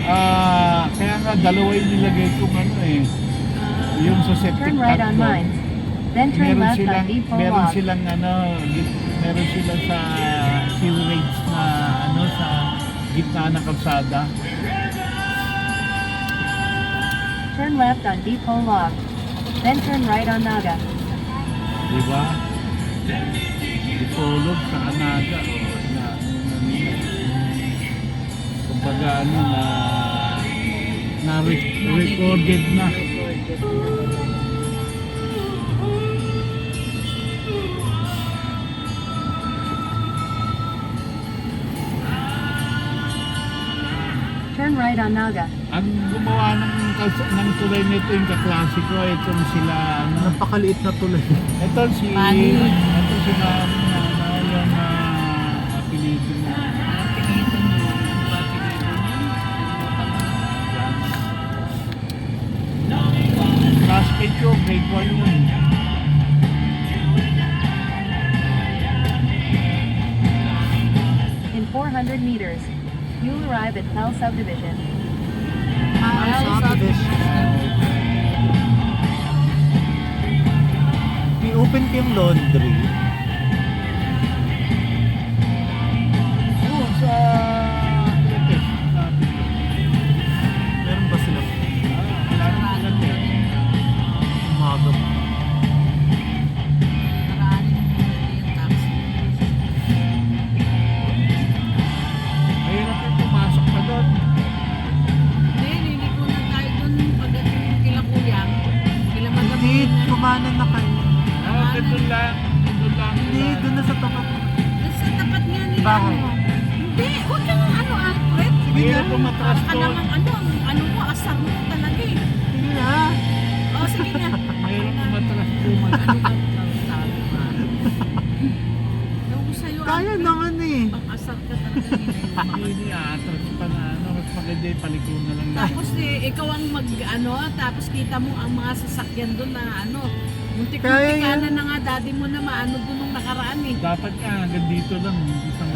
Kaya nga dalawa yung nilagay kong ano eh. Yung sa septic Turn right tank on ko. mine. Then turn left on Depot Meron Log. silang ano, meron silang sa sewerage na ano sa gitna ng kalsada. Turn left on Depot Log. Then turn right on Naga. Di ba? Dipolog sa Kanaga. Kumbaga ano na recorded na. Turn right on Naga. Ang gumawa ng tulay nito yung kaklasiko, itong sila ano. Napakaliit na tulay. Ito si Manny. ito si Manny na ano yung apelido niya. Pinito mo. Ano ba pinito niya? Classmate ko, grade 1 yun. In 400 meters, you'll arrive at Pell Subdivision. I-open ko yung laundry. Oo, sa Lepes. Meron ba sila? Wala naman Lepes. Umaga pa. Maraanin mo yung taxi. Mahirap yung pumasok pa doon. Hindi, liliko na tayo dun pagdating yung kila kuya. Kila madam. Hindi, kumanan na kayo. Doon lang. Doon lang. Hindi, doon na sa tapat. Doon sa tapat nga nila. Bahay. ano. Hindi, huwag kang Alfred. Mahirap pumatras Ka doon. naman ano mo, asar mo talaga eh. Sige na. O, sige na. Mahirap pumatras doon. Ano ba? Sabi ba? Ewan ko sa'yo. Kaya Alfred. naman eh. Pang-asar ka talaga eh. Hindi atras pa na ano. Mas maganda yung paliko na lang. Tapos ikaw ang tapos kita mo ang mga sasakyan doon na Kaya muntik-muntik na nga daddy mo na maano doon nung nakaraan eh. Dapat nga hanggang dito lang. Isang